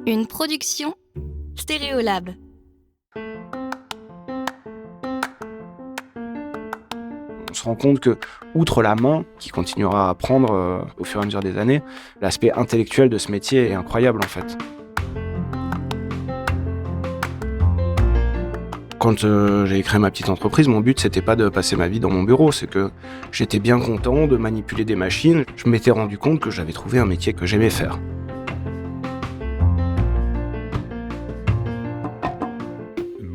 Une production Stéréolab. On se rend compte que, outre la main, qui continuera à apprendre au fur et à mesure des années, l'aspect intellectuel de ce métier est incroyable en fait. Quand j'ai créé ma petite entreprise, mon but c'était pas de passer ma vie dans mon bureau, c'est que j'étais bien content de manipuler des machines. Je m'étais rendu compte que j'avais trouvé un métier que j'aimais faire.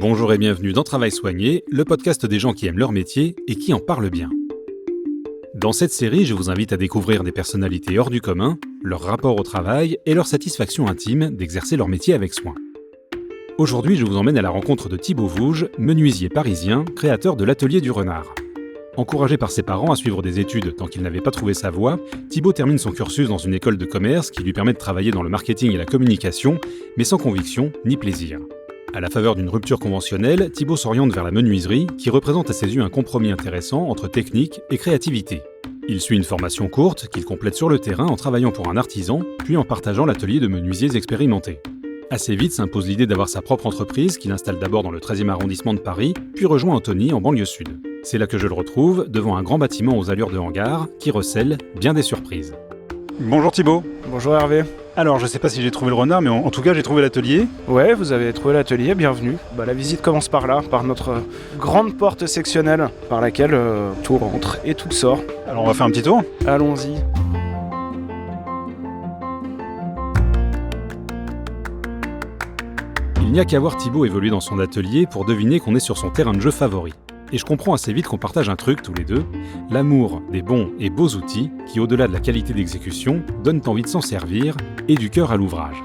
Bonjour et bienvenue dans Travail Soigné, le podcast des gens qui aiment leur métier et qui en parlent bien. Dans cette série, je vous invite à découvrir des personnalités hors du commun, leur rapport au travail et leur satisfaction intime d'exercer leur métier avec soin. Aujourd'hui, je vous emmène à la rencontre de Thibaut Vouge, menuisier parisien, créateur de l'Atelier du Renard. Encouragé par ses parents à suivre des études tant qu'il n'avait pas trouvé sa voie, Thibaut termine son cursus dans une école de commerce qui lui permet de travailler dans le marketing et la communication, mais sans conviction ni plaisir. À la faveur d'une rupture conventionnelle, Thibaut s'oriente vers la menuiserie, qui représente à ses yeux un compromis intéressant entre technique et créativité. Il suit une formation courte qu'il complète sur le terrain en travaillant pour un artisan, puis en partageant l'atelier de menuisiers expérimentés. Assez vite s'impose l'idée d'avoir sa propre entreprise qu'il installe d'abord dans le 13e arrondissement de Paris, puis rejoint Antony en banlieue sud. C'est là que je le retrouve, devant un grand bâtiment aux allures de hangar, qui recèle bien des surprises. Bonjour Thibaut. Bonjour Hervé. Alors, je sais pas si j'ai trouvé le renard, mais en tout cas, j'ai trouvé l'atelier. Ouais, vous avez trouvé l'atelier, bienvenue. La visite commence par là, par notre grande porte sectionnelle, par laquelle tout rentre et tout sort. Alors, on va faire un petit tour. Allons-y. Il n'y a qu'à voir Thibaut évoluer dans son atelier pour deviner qu'on est sur son terrain de jeu favori. Et je comprends assez vite qu'on partage un truc tous les deux, l'amour des bons et beaux outils qui, au-delà de la qualité d'exécution, donnent envie de s'en servir et du cœur à l'ouvrage.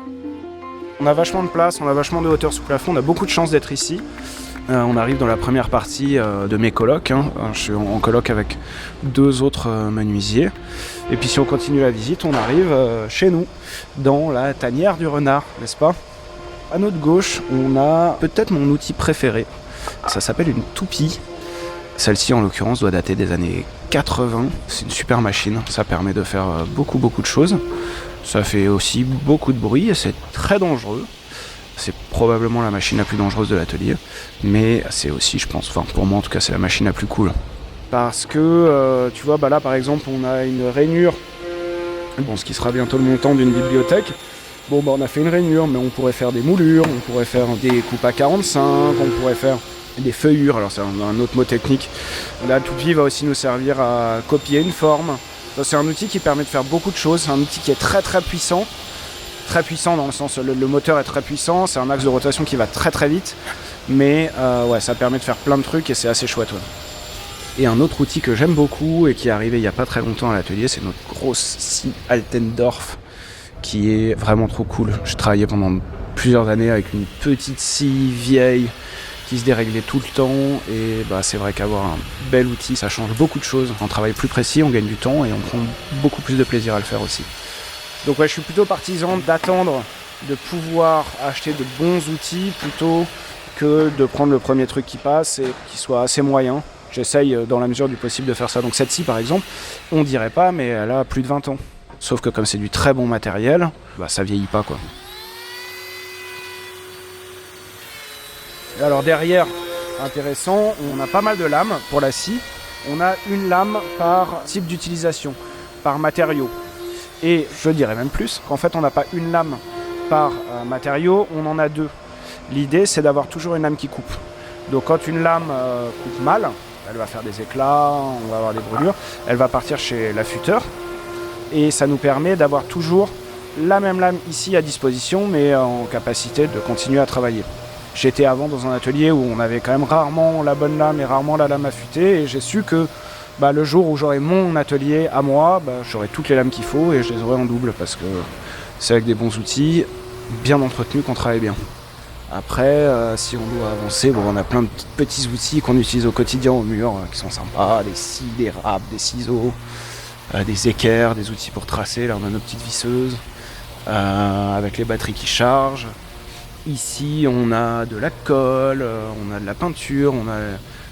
On a vachement de place, on a vachement de hauteur sous plafond, on a beaucoup de chance d'être ici. On arrive dans la première partie de mes colocs. Je suis en coloc avec deux autres menuisiers. Et puis si on continue la visite, on arrive chez nous, dans la tanière du renard, n'est-ce pas ? À notre gauche, on a peut-être mon outil préféré. Ça s'appelle une toupie. Celle-ci, en l'occurrence, doit dater des années 80. C'est une super machine. Ça permet de faire beaucoup de choses. Ça fait aussi beaucoup de bruit et c'est très dangereux. C'est probablement la machine la plus dangereuse de l'atelier. Mais c'est aussi, je pense, pour moi en tout cas, c'est la machine la plus cool. Parce que, tu vois, là par exemple, on a une rainure. Ce qui sera bientôt le montant d'une bibliothèque. On a fait une rainure, mais on pourrait faire des moulures, on pourrait faire des coupes à 45, on pourrait faire des feuillures, alors c'est un autre mot technique. La toupie va aussi nous servir à copier une forme. C'est un outil qui permet de faire beaucoup de choses, c'est un outil qui est très puissant. Très puissant dans le sens, le moteur est très puissant, c'est un axe de rotation qui va très vite, mais ça permet de faire plein de trucs et c'est assez chouette. Ouais. Et un autre outil que j'aime beaucoup et qui est arrivé il n'y a pas très longtemps à l'atelier, c'est notre grosse scie Altendorf, qui est vraiment trop cool. J'ai travaillé pendant plusieurs années avec une petite scie vieille qui se déréglait tout le temps et c'est vrai qu'avoir un bel outil, ça change beaucoup de choses. On travaille plus précis, on gagne du temps et on prend beaucoup plus de plaisir à le faire aussi. Donc je suis plutôt partisan d'attendre de pouvoir acheter de bons outils plutôt que de prendre le premier truc qui passe et qui soit assez moyen. J'essaye dans la mesure du possible de faire ça. Donc cette scie par exemple, on dirait pas mais elle a plus de 20 ans. Sauf que comme c'est du très bon matériel, ça vieillit pas quoi. Et alors derrière, intéressant, on a pas mal de lames pour la scie. On a une lame par type d'utilisation, par matériau. Et je dirais même plus, qu'en fait on n'a pas une lame par matériau, on en a deux. L'idée c'est d'avoir toujours une lame qui coupe. Donc quand une lame coupe mal, elle va faire des éclats, on va avoir des brûlures, elle va partir chez l'affûteur. Et ça nous permet d'avoir toujours la même lame ici à disposition, mais en capacité de continuer à travailler. J'étais avant dans un atelier où on avait quand même rarement la bonne lame et rarement la lame affûtée, et j'ai su que le jour où j'aurai mon atelier à moi, j'aurai toutes les lames qu'il faut et je les aurai en double, parce que c'est avec des bons outils, bien entretenus, qu'on travaille bien. Après, si on doit avancer, on a plein de petits outils qu'on utilise au quotidien au mur, qui sont sympas, des scies, des râpes, des ciseaux, des équerres, des outils pour tracer. Là on a nos petites visseuses avec les batteries qui chargent. Ici on a de la colle, on a de la peinture, on a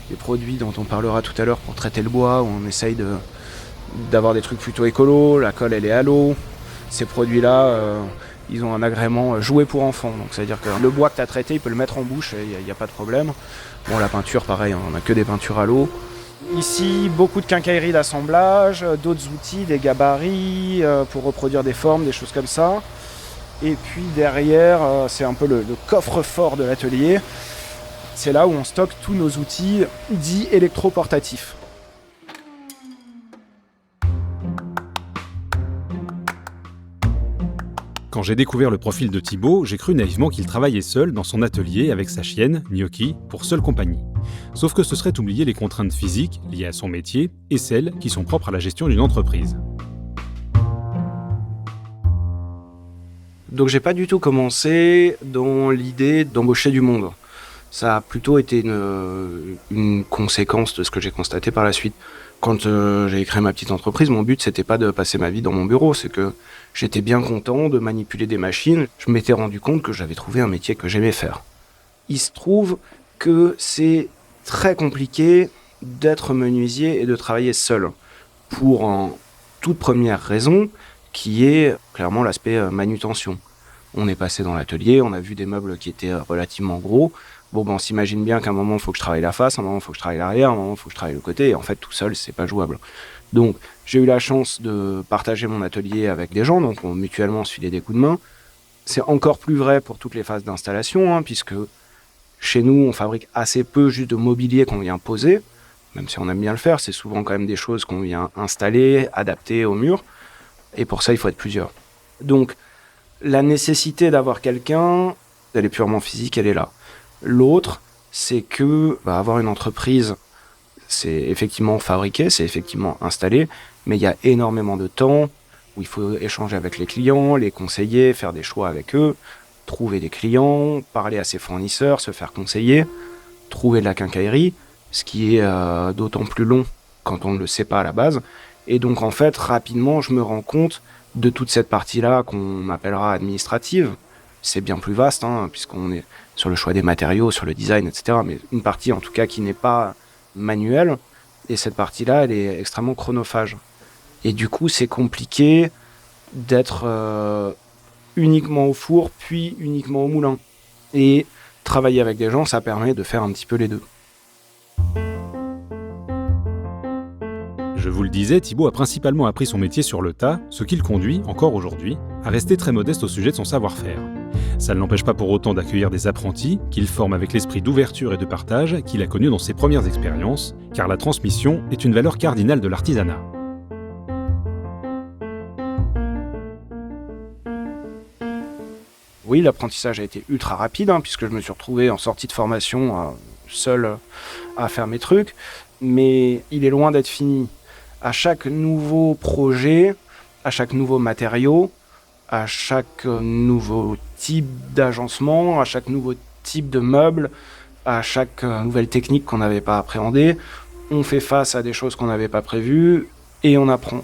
des produits dont on parlera tout à l'heure pour traiter le bois, où on essaye d'avoir des trucs plutôt écolos. La colle elle est à l'eau. Ces produits là Ils ont un agrément jouet pour enfants, donc c'est-à-dire que le bois que tu as traité, il peut le mettre en bouche, il n'y a pas de problème. Bon, la peinture, pareil, on n'a que des peintures à l'eau. Ici, beaucoup de quincaillerie d'assemblage, d'autres outils, des gabarits pour reproduire des formes, des choses comme ça. Et puis derrière, c'est un peu le coffre-fort de l'atelier. C'est là où on stocke tous nos outils dits électroportatifs. Quand j'ai découvert le profil de Thibaut, j'ai cru naïvement qu'il travaillait seul dans son atelier avec sa chienne, Gnocchi, pour seule compagnie. Sauf que ce serait oublier les contraintes physiques liées à son métier et celles qui sont propres à la gestion d'une entreprise. Donc j'ai pas du tout commencé dans l'idée d'embaucher du monde. Ça a plutôt été une conséquence de ce que j'ai constaté par la suite. Quand j'ai créé ma petite entreprise, mon but c'était pas de passer ma vie dans mon bureau, c'est que j'étais bien content de manipuler des machines. Je m'étais rendu compte que j'avais trouvé un métier que j'aimais faire. Il se trouve que c'est très compliqué d'être menuisier et de travailler seul. Pour une toute première raison, qui est clairement l'aspect manutention. On est passé dans l'atelier, on a vu des meubles qui étaient relativement gros. Bon, on s'imagine bien qu'à un moment, il faut que je travaille la face, à un moment, il faut que je travaille l'arrière, à un moment, il faut que je travaille le côté. Et en fait, tout seul, c'est pas jouable. Donc, j'ai eu la chance de partager mon atelier avec des gens, donc mutuellement, on se filait des coups de main. C'est encore plus vrai pour toutes les phases d'installation, puisque chez nous, on fabrique assez peu juste de mobilier qu'on vient poser, même si on aime bien le faire. C'est souvent quand même des choses qu'on vient installer, adapter au mur. Et pour ça, il faut être plusieurs. Donc, la nécessité d'avoir quelqu'un, elle est purement physique, elle est là. L'autre, c'est que avoir une entreprise, c'est effectivement fabriquer, c'est effectivement installer, mais il y a énormément de temps où il faut échanger avec les clients, les conseiller, faire des choix avec eux, trouver des clients, parler à ses fournisseurs, se faire conseiller, trouver de la quincaillerie, ce qui est d'autant plus long quand on ne le sait pas à la base. Et donc en fait, rapidement, je me rends compte de toute cette partie-là qu'on appellera administrative. C'est bien plus vaste, puisqu'on est sur le choix des matériaux, sur le design, etc. Mais une partie en tout cas qui n'est pas manuelle. Et cette partie-là, elle est extrêmement chronophage. Et du coup, c'est compliqué d'être uniquement au four, puis uniquement au moulin. Et travailler avec des gens, ça permet de faire un petit peu les deux. Je vous le disais, Thibaut a principalement appris son métier sur le tas, ce qui le conduit, encore aujourd'hui, à rester très modeste au sujet de son savoir-faire. Ça ne l'empêche pas pour autant d'accueillir des apprentis qu'il forme avec l'esprit d'ouverture et de partage qu'il a connu dans ses premières expériences, car la transmission est une valeur cardinale de l'artisanat. Oui, l'apprentissage a été ultra rapide, puisque je me suis retrouvé en sortie de formation seul à faire mes trucs, mais il est loin d'être fini. À chaque nouveau projet, à chaque nouveau matériau, à chaque nouveau type d'agencement, à chaque nouveau type de meuble, à chaque nouvelle technique qu'on n'avait pas appréhendée, on fait face à des choses qu'on n'avait pas prévues et on apprend.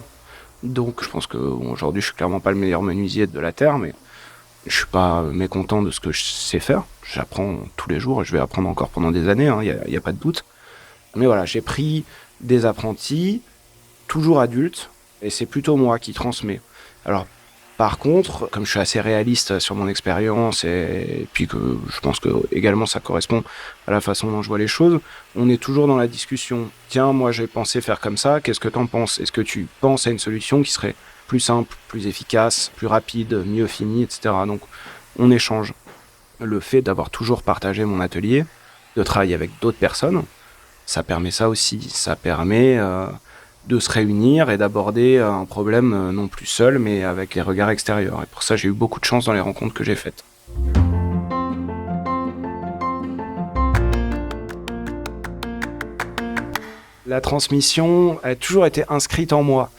Donc je pense qu'aujourd'hui, je suis clairement pas le meilleur menuisier de la Terre, mais je suis pas mécontent de ce que je sais faire. J'apprends tous les jours et je vais apprendre encore pendant des années, y a pas de doute. Mais voilà, j'ai pris des apprentis, toujours adultes, et c'est plutôt moi qui transmets. Alors, par contre, comme je suis assez réaliste sur mon expérience, et puis que je pense que également ça correspond à la façon dont je vois les choses, on est toujours dans la discussion. Tiens, moi j'ai pensé faire comme ça, qu'est-ce que t'en penses ? Est-ce que tu penses à une solution qui serait plus simple, plus efficace, plus rapide, mieux finie, etc. Donc, on échange. Le fait d'avoir toujours partagé mon atelier, de travailler avec d'autres personnes, ça permet ça aussi. Ça permet de se réunir et d'aborder un problème non plus seul, mais avec les regards extérieurs. Et pour ça, j'ai eu beaucoup de chance dans les rencontres que j'ai faites. La transmission a toujours été inscrite en moi.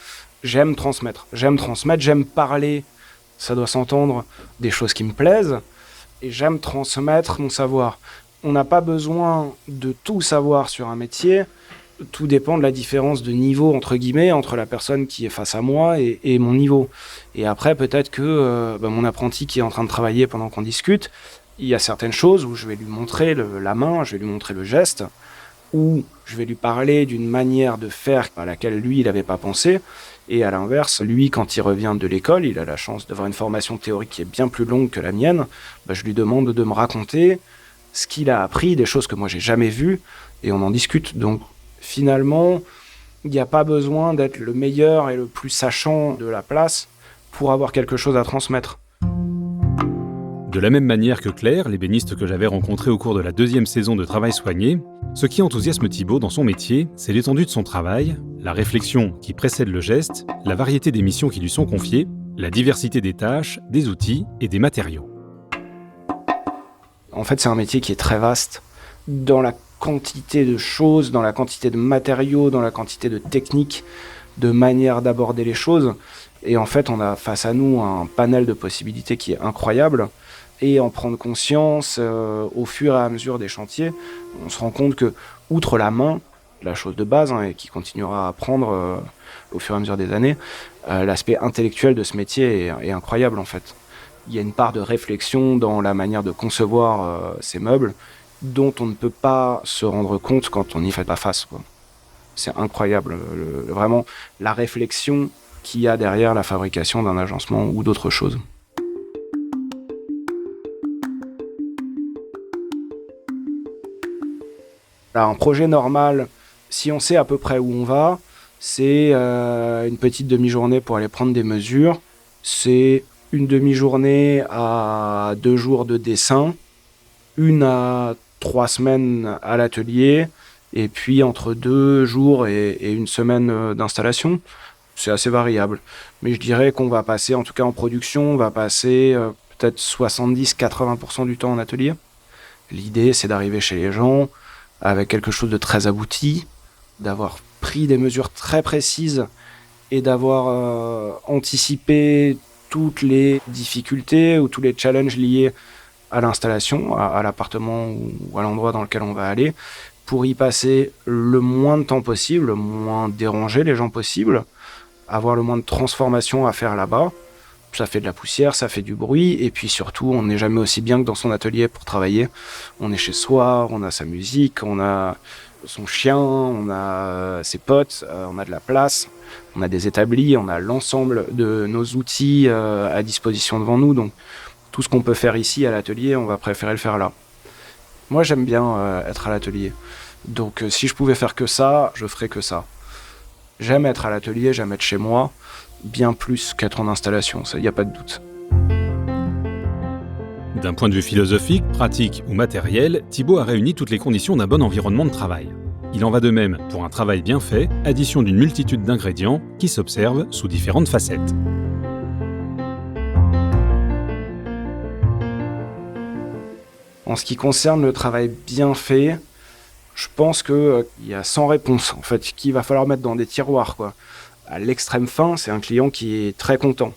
J'aime transmettre, j'aime parler, ça doit s'entendre, des choses qui me plaisent, et j'aime transmettre mon savoir. On n'a pas besoin de tout savoir sur un métier, tout dépend de la différence de niveau, entre guillemets, entre la personne qui est face à moi et mon niveau. Et après, peut-être que mon apprenti qui est en train de travailler pendant qu'on discute, il y a certaines choses où je vais lui montrer la main, je vais lui montrer le geste, où je vais lui parler d'une manière de faire à laquelle lui, il n'avait pas pensé, Et à l'inverse, lui, quand il revient de l'école, il a la chance d'avoir une formation théorique qui est bien plus longue que la mienne. Je lui demande de me raconter ce qu'il a appris, des choses que moi j'ai jamais vues, et on en discute. Donc finalement, il n'y a pas besoin d'être le meilleur et le plus sachant de la place pour avoir quelque chose à transmettre. De la même manière que Claire, l'ébéniste que j'avais rencontrée au cours de la 2e saison de Travail soigné, ce qui enthousiasme Thibaut dans son métier, c'est l'étendue de son travail, la réflexion qui précède le geste, la variété des missions qui lui sont confiées, la diversité des tâches, des outils et des matériaux. En fait, c'est un métier qui est très vaste dans la quantité de choses, dans la quantité de matériaux, dans la quantité de techniques, de manières d'aborder les choses. Et en fait, on a face à nous un panel de possibilités qui est incroyable. Et en prendre conscience au fur et à mesure des chantiers, on se rend compte que, outre la main, la chose de base, et qui continuera à apprendre au fur et à mesure des années, l'aspect intellectuel de ce métier est incroyable en fait. Il y a une part de réflexion dans la manière de concevoir ces meubles dont on ne peut pas se rendre compte quand on n'y fait pas face, quoi. C'est incroyable, vraiment la réflexion qu'il y a derrière la fabrication d'un agencement ou d'autres choses. Alors, un projet normal, si on sait à peu près où on va, c'est une petite demi-journée pour aller prendre des mesures. C'est une demi-journée à 2 jours de dessin, 1 à 3 semaines à l'atelier, et puis entre 2 jours et 1 semaine d'installation. C'est assez variable. Mais je dirais qu'on va passer, en tout cas en production, on va passer peut-être 70-80% du temps en atelier. L'idée, c'est d'arriver chez les gens avec quelque chose de très abouti, d'avoir pris des mesures très précises et d'avoir anticipé toutes les difficultés ou tous les challenges liés à l'installation, à l'appartement ou à l'endroit dans lequel on va aller, pour y passer le moins de temps possible, le moins déranger les gens possible, avoir le moins de transformations à faire là-bas. Ça fait de la poussière, ça fait du bruit, et puis surtout, on n'est jamais aussi bien que dans son atelier pour travailler. On est chez soi, on a sa musique, on a son chien, on a ses potes, on a de la place, on a des établis, on a l'ensemble de nos outils à disposition devant nous. Donc, tout ce qu'on peut faire ici à l'atelier, on va préférer le faire là. Moi, j'aime bien être à l'atelier. Donc, si je pouvais faire que ça, je ferais que ça. J'aime être à l'atelier, j'aime être chez moi, bien plus qu'être en installation, ça, il n'y a pas de doute. D'un point de vue philosophique, pratique ou matériel, Thibaut a réuni toutes les conditions d'un bon environnement de travail. Il en va de même pour un travail bien fait, addition d'une multitude d'ingrédients qui s'observent sous différentes facettes. En ce qui concerne le travail bien fait, je pense qu'il y a 100 réponses en fait, qu'il va falloir mettre dans des tiroirs, quoi. À l'extrême fin, c'est un client qui est très content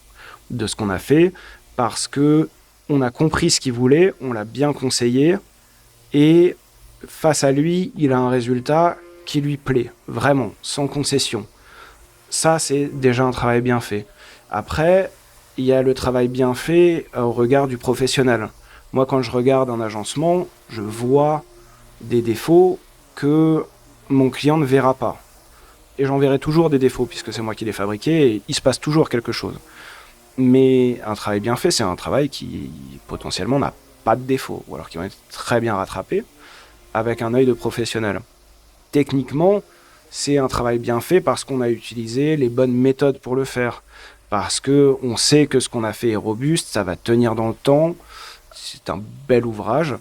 de ce qu'on a fait parce que on a compris ce qu'il voulait, on l'a bien conseillé et face à lui, il a un résultat qui lui plaît, vraiment, sans concession. Ça, c'est déjà un travail bien fait. Après, il y a le travail bien fait au regard du professionnel. Moi, quand je regarde un agencement, je vois des défauts que mon client ne verra pas. Et j'en verrai toujours des défauts, puisque c'est moi qui l'ai fabriqué, et il se passe toujours quelque chose. Mais un travail bien fait, c'est un travail qui, potentiellement, n'a pas de défauts, ou alors qui va être très bien rattrapé, avec un œil de professionnel. Techniquement, c'est un travail bien fait parce qu'on a utilisé les bonnes méthodes pour le faire. Parce qu'on sait que ce qu'on a fait est robuste, ça va tenir dans le temps, c'est un bel ouvrage.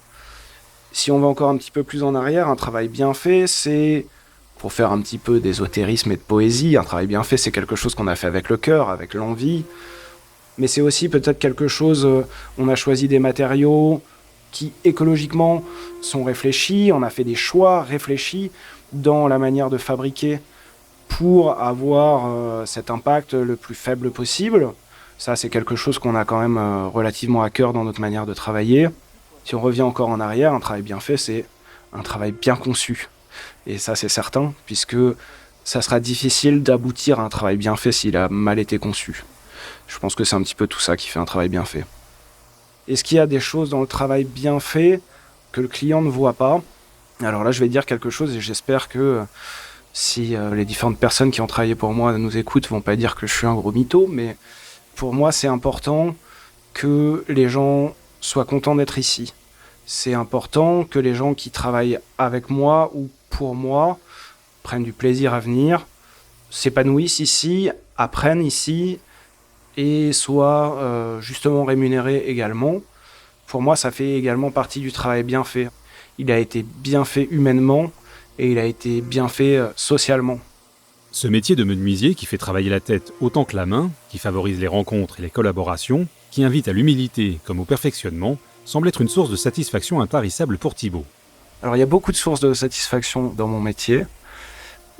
Si on va encore un petit peu plus en arrière, un travail bien fait, c'est, pour faire un petit peu d'ésotérisme et de poésie, un travail bien fait, c'est quelque chose qu'on a fait avec le cœur, avec l'envie. Mais c'est aussi peut-être quelque chose, on a choisi des matériaux qui écologiquement sont réfléchis, on a fait des choix réfléchis dans la manière de fabriquer pour avoir cet impact le plus faible possible. Ça, c'est quelque chose qu'on a quand même relativement à cœur dans notre manière de travailler. Si on revient encore en arrière, un travail bien fait, c'est un travail bien conçu. Et ça, c'est certain, puisque ça sera difficile d'aboutir à un travail bien fait s'il a mal été conçu. Je pense que c'est un petit peu tout ça qui fait un travail bien fait. Est-ce qu'il y a des choses dans le travail bien fait que le client ne voit pas ? Alors là, je vais dire quelque chose et j'espère que Si les différentes personnes qui ont travaillé pour moi nous écoutent, vont pas dire que je suis un gros mytho, mais pour moi, c'est important que les gens soient contents d'être ici. C'est important que les gens qui travaillent avec moi ou pour moi prennent du plaisir à venir, s'épanouissent ici, apprennent ici et soient justement rémunérés également. Pour moi, ça fait également partie du travail bien fait. Il a été bien fait humainement et il a été bien fait socialement. Ce métier de menuisier qui fait travailler la tête autant que la main, qui favorise les rencontres et les collaborations, qui invite à l'humilité comme au perfectionnement, semble être une source de satisfaction intarissable pour Thibaut. Alors il y a beaucoup de sources de satisfaction dans mon métier.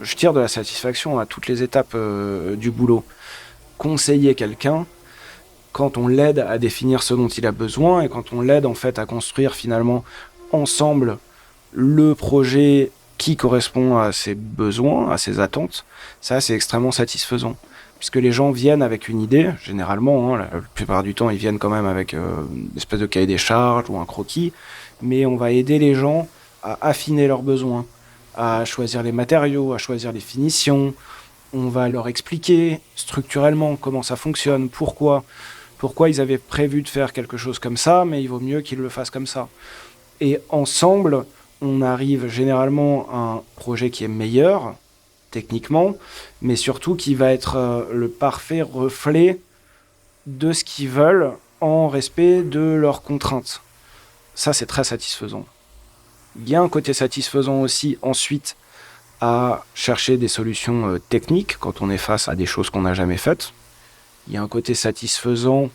Je tire de la satisfaction à toutes les étapes du boulot. Conseiller quelqu'un, quand on l'aide à définir ce dont il a besoin et quand on l'aide en fait à construire finalement ensemble le projet qui correspond à ses besoins, à ses attentes, ça c'est extrêmement satisfaisant. Puisque les gens viennent avec une idée, généralement, la plupart du temps ils viennent quand même avec une espèce de cahier des charges ou un croquis, mais on va aider les gens à affiner leurs besoins, à choisir les matériaux, à choisir les finitions. On va leur expliquer structurellement comment ça fonctionne, pourquoi ils avaient prévu de faire quelque chose comme ça, mais il vaut mieux qu'ils le fassent comme ça. Et ensemble, on arrive généralement à un projet qui est meilleur, techniquement, mais surtout qui va être le parfait reflet de ce qu'ils veulent en respect de leurs contraintes. Ça, c'est très satisfaisant. Il y a un côté satisfaisant aussi ensuite à chercher des solutions techniques quand on est face à des choses qu'on n'a jamais faites. Il y a un côté satisfaisant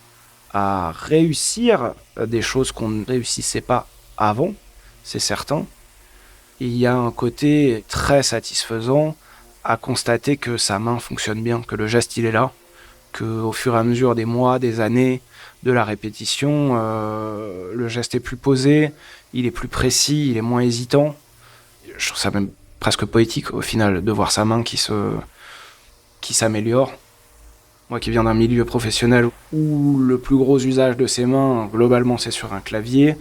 à réussir des choses qu'on ne réussissait pas avant, c'est certain. Et il y a un côté très satisfaisant à constater que sa main fonctionne bien, que le geste il est là, qu'au fur et à mesure des mois, des années, de la répétition, le geste est plus posé, il est plus précis, il est moins hésitant. Je trouve ça même presque poétique au final de voir sa main qui s'améliore. Moi qui viens d'un milieu professionnel où le plus gros usage de ses mains, globalement, c'est sur un clavier,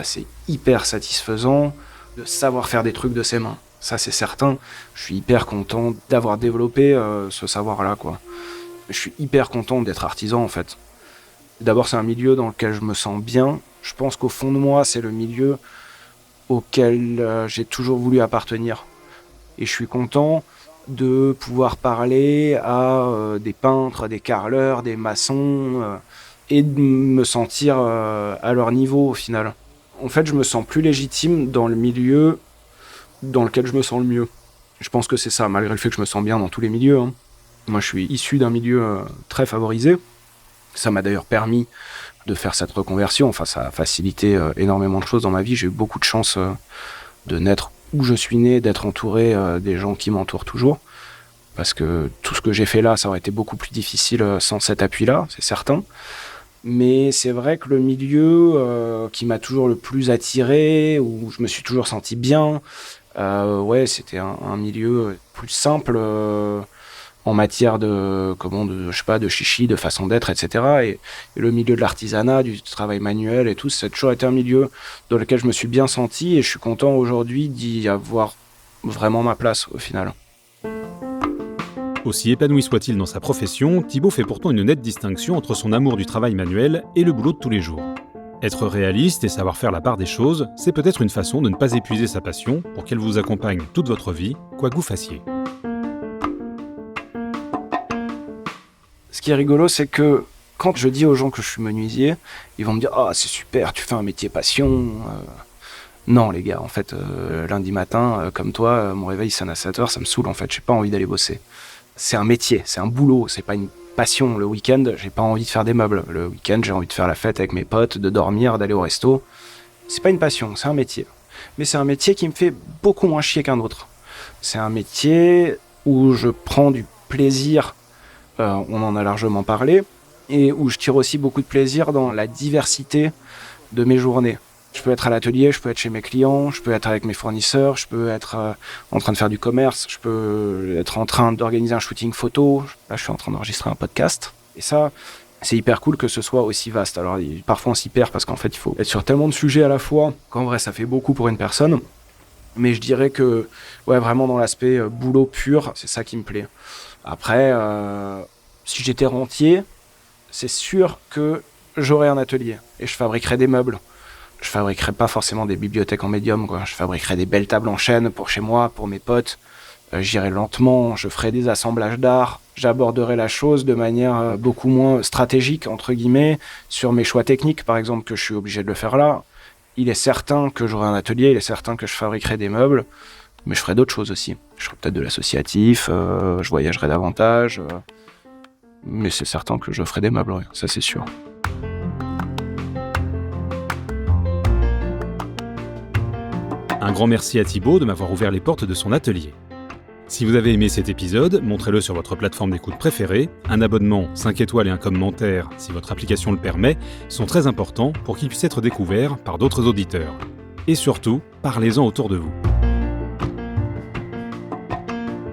c'est hyper satisfaisant de savoir faire des trucs de ses mains. Ça, c'est certain. Je suis hyper content d'avoir développé ce savoir-là, quoi. Je suis hyper content d'être artisan, en fait. D'abord, c'est un milieu dans lequel je me sens bien. Je pense qu'au fond de moi, c'est le milieu auquel j'ai toujours voulu appartenir. Et je suis content de pouvoir parler à des peintres, des carreleurs, des maçons, et de me sentir à leur niveau, au final. En fait, je me sens plus légitime dans le milieu dans lequel je me sens le mieux. Je pense que c'est ça, malgré le fait que je me sens bien dans tous les milieux. Moi, je suis issu d'un milieu très favorisé. Ça m'a d'ailleurs permis de faire cette reconversion. Enfin, ça a facilité énormément de choses dans ma vie. J'ai eu beaucoup de chance de naître où je suis né, d'être entouré des gens qui m'entourent toujours. Parce que tout ce que j'ai fait là, ça aurait été beaucoup plus difficile sans cet appui-là, c'est certain. Mais c'est vrai que le milieu qui m'a toujours le plus attiré, où je me suis toujours senti bien, c'était un milieu plus simple en matière de chichi, de façon d'être, etc. Et le milieu de l'artisanat, du travail manuel et tout, ça a toujours été un milieu dans lequel je me suis bien senti et je suis content aujourd'hui d'y avoir vraiment ma place au final. Aussi épanoui soit-il dans sa profession, Thibaut fait pourtant une nette distinction entre son amour du travail manuel et le boulot de tous les jours. Être réaliste et savoir faire la part des choses, c'est peut-être une façon de ne pas épuiser sa passion pour qu'elle vous accompagne toute votre vie, quoi que vous fassiez. Ce qui est rigolo, c'est que quand je dis aux gens que je suis menuisier, ils vont me dire « Ah, c'est super, tu fais un métier passion ». Non, les gars, en fait, lundi matin, comme toi, mon réveil sonne à 7h, ça me saoule, en fait, j'ai pas envie d'aller bosser. C'est un métier, c'est un boulot, c'est pas une passion. Le week-end, j'ai pas envie de faire des meubles. Le week-end, j'ai envie de faire la fête avec mes potes, de dormir, d'aller au resto. C'est pas une passion, c'est un métier. Mais c'est un métier qui me fait beaucoup moins chier qu'un autre. C'est un métier où je prends du plaisir, on en a largement parlé, et où je tire aussi beaucoup de plaisir dans la diversité de mes journées. Je peux être à l'atelier, je peux être chez mes clients, je peux être avec mes fournisseurs, je peux être en train de faire du commerce, je peux être en train d'organiser un shooting photo. Là, je suis en train d'enregistrer un podcast. Et ça, c'est hyper cool que ce soit aussi vaste. Alors, parfois, on s'y perd parce qu'en fait, il faut être sur tellement de sujets à la fois qu'en vrai, ça fait beaucoup pour une personne. Mais je dirais que, vraiment dans l'aspect boulot pur, c'est ça qui me plaît. Après, si j'étais rentier, c'est sûr que j'aurais un atelier et je fabriquerais des meubles. Je fabriquerais pas forcément des bibliothèques en médium, quoi. Je fabriquerais des belles tables en chêne pour chez moi, pour mes potes. J'irais lentement, je ferais des assemblages d'art. J'aborderais la chose de manière beaucoup moins stratégique, entre guillemets, sur mes choix techniques, par exemple, que je suis obligé de le faire là. Il est certain que j'aurais un atelier, il est certain que je fabriquerais des meubles, mais je ferais d'autres choses aussi. Je ferais peut-être de l'associatif, je voyagerais davantage, mais c'est certain que je ferais des meubles, ouais, ça c'est sûr. Un grand merci à Thibaut de m'avoir ouvert les portes de son atelier. Si vous avez aimé cet épisode, montrez-le sur votre plateforme d'écoute préférée. Un abonnement, 5 étoiles et un commentaire, si votre application le permet, sont très importants pour qu'il puisse être découvert par d'autres auditeurs. Et surtout, parlez-en autour de vous.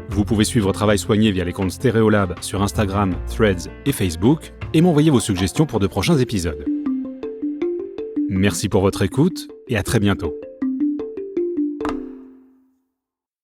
Vous pouvez suivre Travail Soigné via les comptes Stéréolab sur Instagram, Threads et Facebook, et m'envoyer vos suggestions pour de prochains épisodes. Merci pour votre écoute, et à très bientôt.